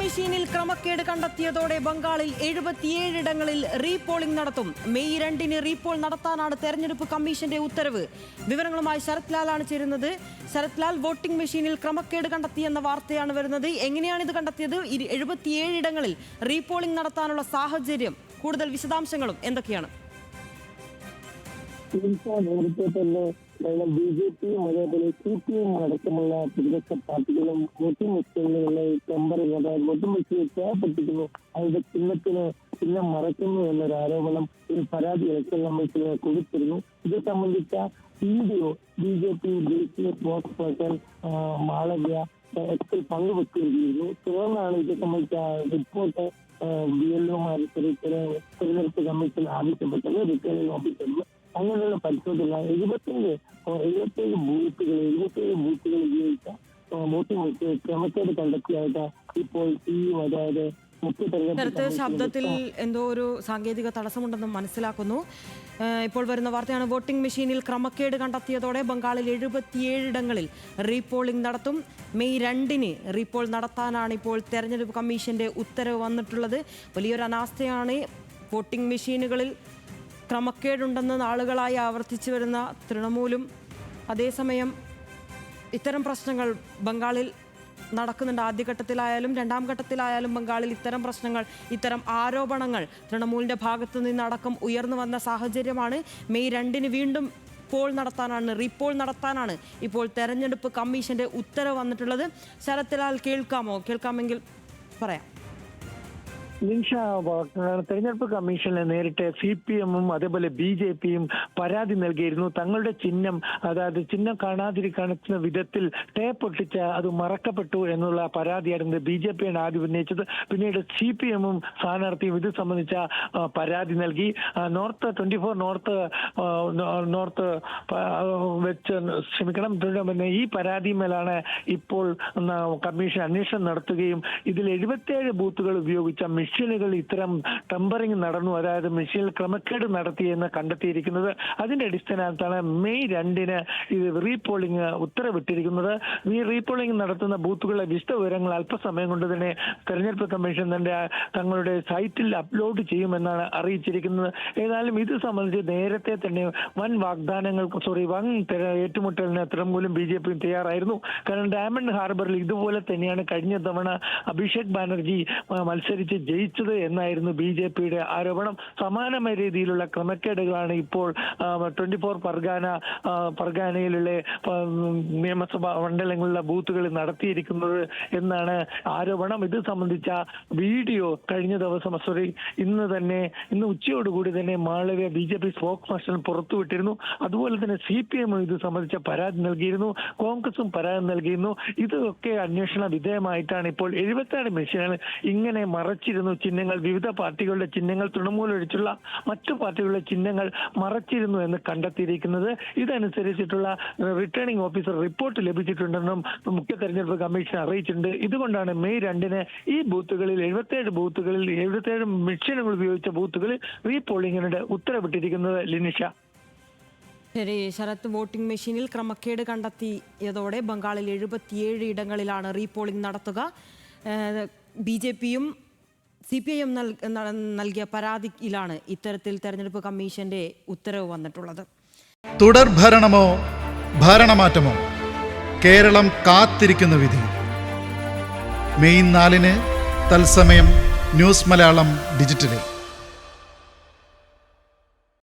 മെഷീനിൽ ക്രമക്കേട് കണ്ടെത്തിയതോടെ ബംഗാളിൽ 77 ഇടങ്ങളിൽ റീപോളിംഗ് നടത്തും. മെയ് 2-ന് റീപോൾ നടത്താനാണ് തെരഞ്ഞെടുപ്പ് കമ്മീഷന്റെ ഉത്തരവ്. വിവരങ്ങളുമായി ശരത് ലാലാണ് ചേരുന്നത്. ശരത് ലാൽ, വോട്ടിംഗ് മെഷീനിൽ ക്രമക്കേട് കണ്ടെത്തിയെന്ന വാർത്തയാണ് വരുന്നത്. എങ്ങനെയാണ് ഇത് കണ്ടെത്തിയത്? 77 ഇടങ്ങളിൽ റീപോളിംഗ് നടത്താനുള്ള സാഹചര്യം, കൂടുതൽ വിശദാംശങ്ങളും എന്തൊക്കെയാണ്? നേരത്തെ തന്നെ ബിജെപിയും അതേപോലെ സിപിഎം അടക്കമുള്ള പ്രതിപക്ഷ പാർട്ടികളും വോട്ടിംഗ് മെഷീനുകളിലെ ടെമ്പറിംഗ്, അതായത് വോട്ടിംഗ് മെഷീനിൽ ചേർപ്പെട്ടിരിക്കുന്നു, അതിന്റെ ചിഹ്നം മറയ്ക്കുന്നു എന്നൊരു ആരോപണം ഒരു പരാതി ഇലക്ഷൻ കമ്മീഷന് കൊടുത്തിരുന്നു. ഇത് സംബന്ധിച്ച വീഡിയോ ബിജെപി ദേശീയ സ്പോക്സ് പേഴ്സൺ മാളവ്യ എക്സിൽ പങ്കുവെക്കുകയായിരുന്നു. തുടർന്നാണ് ഇത് സംബന്ധിച്ച റിപ്പോർട്ട് BLOമാർ തെരഞ്ഞെടുപ്പ് കമ്മീഷൻ ആവശ്യപ്പെട്ടത്. റിട്ടേണിംഗ് ഓഫീസറിന് അങ്ങനെയുള്ള പരിശോധന 77 ബൂത്തുകൾ ഉപയോഗിച്ച വോട്ടിംഗ് ക്രമക്കേട് കണ്ടെത്തിയായിട്ട് ഇപ്പോൾ അതായത് ശബ്ദത്തിൽ എന്തോ ഒരു സാങ്കേതിക തടസ്സമുണ്ടെന്ന് മനസ്സിലാക്കുന്നു. ഇപ്പോൾ വരുന്ന വാർത്തയാണ്, വോട്ടിംഗ് മെഷീനിൽ ക്രമക്കേട് കണ്ടെത്തിയതോടെ ബംഗാളിൽ 77 ഇടങ്ങളിൽ റീപോളിംഗ് നടത്തും. മെയ് 2-ന് റീപോൾ നടത്താനാണ് ഇപ്പോൾ തെരഞ്ഞെടുപ്പ് കമ്മീഷന്റെ ഉത്തരവ് വന്നിട്ടുള്ളത്. വലിയൊരു അനാസ്ഥയാണ്. വോട്ടിംഗ് മെഷീനുകളിൽ ക്രമക്കേടുണ്ടെന്ന് നാളുകളായി ആവർത്തിച്ചു വരുന്ന തൃണമൂലും അതേസമയം ഇത്തരം പ്രശ്നങ്ങൾ ബംഗാളിൽ നടക്കുന്നുണ്ട്. ആദ്യഘട്ടത്തിലായാലും രണ്ടാം ഘട്ടത്തിലായാലും ബംഗാളിൽ ഇത്തരം പ്രശ്നങ്ങൾ, ഇത്തരം ആരോപണങ്ങൾ തൃണമൂലിൻ്റെ ഭാഗത്തു നിന്നടക്കം ഉയർന്നു വന്ന സാഹചര്യമാണ്. മെയ് 2-ന് വീണ്ടും റീപോൾ നടത്താനാണ് ഇപ്പോൾ തെരഞ്ഞെടുപ്പ് കമ്മീഷന്റെ ഉത്തരവ് വന്നിട്ടുള്ളത്. ശരത് ലാൽ, കേൾക്കാമെങ്കിൽ പറയാം. നിഷ, തെരഞ്ഞെടുപ്പ് കമ്മീഷനിൽ നേരിട്ട് CPM-ഉം അതേപോലെ BJP-യും പരാതി നൽകിയിരുന്നു. തങ്ങളുടെ ചിഹ്നം, അതായത് ചിഹ്നം കാണാതിരിക്കുന്ന വിധത്തിൽ ടേപ്പ് ഒട്ടിച്ച് അത് മറക്കപ്പെട്ടു എന്നുള്ള പരാതിയായിരുന്നു BJP-യാണ് ആദ്യം ഉന്നയിച്ചത്. പിന്നീട് CPM-ഉം സ്ഥാനാർത്ഥിയും ഇത് സംബന്ധിച്ച പരാതി നൽകി. 24 നോർത്ത് ഈ പരാതിമേലാണ് ഇപ്പോൾ കമ്മീഷൻ അന്വേഷണം നടത്തുകയും ഇതിൽ 77 ബൂത്തുകൾ ഉപയോഗിച്ച മെഷീനുകൾ ഇത്തരം ടെമ്പറിംഗ് നടന്നു, അതായത് മെഷീനിൽ ക്രമക്കേട് കണ്ടെത്തിയിരിക്കുന്നത്. അതിന്റെ അടിസ്ഥാനത്താണ് മെയ് 2-ന് ഇത് റീപോളിംഗ് ഉത്തരവിട്ടിരിക്കുന്നത്. ഈ റീപോളിംഗ് നടത്തുന്ന ബൂത്തുകളുടെ വിശദവിവരങ്ങൾ അല്പസമയം കൊണ്ട് തന്നെ തെരഞ്ഞെടുപ്പ് കമ്മീഷൻ തങ്ങളുടെ സൈറ്റിൽ അപ്ലോഡ് ചെയ്യുമെന്നാണ് അറിയിച്ചിരിക്കുന്നത്. ഏതായാലും ഇത് സംബന്ധിച്ച് നേരത്തെ തന്നെ വൻ ഏറ്റുമുട്ടലിന് തൃണമൂലും BJP-യും തയ്യാറായിരുന്നു. കാരണം ഡയമണ്ട് ഹാർബറിൽ ഇതുപോലെ തന്നെയാണ് കഴിഞ്ഞ തവണ അഭിഷേക് ബാനർജി മത്സരിച്ച് ജയിച്ചത് എന്നായിരുന്നു BJP-യുടെ ആരോപണം. സമാനമായ രീതിയിലുള്ള ക്രമക്കേടുകളാണ് ഇപ്പോൾ 24 പർഗാനയിലുള്ള നിയമസഭാ മണ്ഡലങ്ങളിലെ ബൂത്തുകളിൽ നടത്തിയിരിക്കുന്നത് എന്നാണ് ആരോപണം. ഇത് സംബന്ധിച്ച വീഡിയോ ഇന്ന് ഉച്ചയോടുകൂടി തന്നെ മാളവ്യ BJP സ്പോക്സ് പേഴ്സൺ പുറത്തുവിട്ടിരുന്നു. അതുപോലെ തന്നെ CPM ഇത് സംബന്ധിച്ച പരാതി നൽകിയിരുന്നു, കോൺഗ്രസും പരാതി നൽകിയിരുന്നു. ഇതൊക്കെ അന്വേഷണ വിധേയമായിട്ടാണ് ഇപ്പോൾ 77 മെഷീനുകൾ ഇങ്ങനെ മറച്ചിരുന്നു ചിഹ്നങ്ങൾ, വിവിധ പാർട്ടികളുടെ ചിഹ്നങ്ങൾ, തൃണമൂൽ ഒഴിച്ചുള്ള മറ്റു പാർട്ടികളുടെ ചിഹ്നങ്ങൾ മറച്ചിരുന്നു എന്ന് കണ്ടെത്തിയിരിക്കുന്നത്. ഇതനുസരിച്ചിട്ടുള്ള റിട്ടേണിംഗ് ഓഫീസർ റിപ്പോർട്ട് ലഭിച്ചിട്ടുണ്ടെന്നും മുഖ്യ തെരഞ്ഞെടുപ്പ് കമ്മീഷൻ അറിയിച്ചിട്ടുണ്ട്. ഇതുകൊണ്ടാണ് മെയ് 2-ന് ഈ ബൂത്തുകളിൽ 77 മെഷീനുകൾ ഉപയോഗിച്ച ബൂത്തുകളിൽ റീപോളിംഗിന് ഉത്തരവിട്ടിരിക്കുന്നത്. ലിനിഷ. ശരി ശരത്ത്, വോട്ടിംഗ് മെഷീനിൽ ക്രമക്കേട് കണ്ടെത്തിയതോടെ ബംഗാളിൽ 77 ഇടങ്ങളിലാണ് റീപോളിംഗ് നടത്തുക. BJP-യും CPI-യും നൽകിയ പരാതിയിലാണ് ഇത്തരത്തിൽ തെരഞ്ഞെടുപ്പ് കമ്മീഷന്റെ ഉത്തരവ് വന്നിട്ടുള്ളത്. തുടർ ഭരണമോ ഭരണമാറ്റമോ? കേരളം കാത്തിരിക്കുന്ന വിധി. മെയ് 4-ന് തത്സമയം ന്യൂസ് മലയാളം ഡിജിറ്റലിൽ.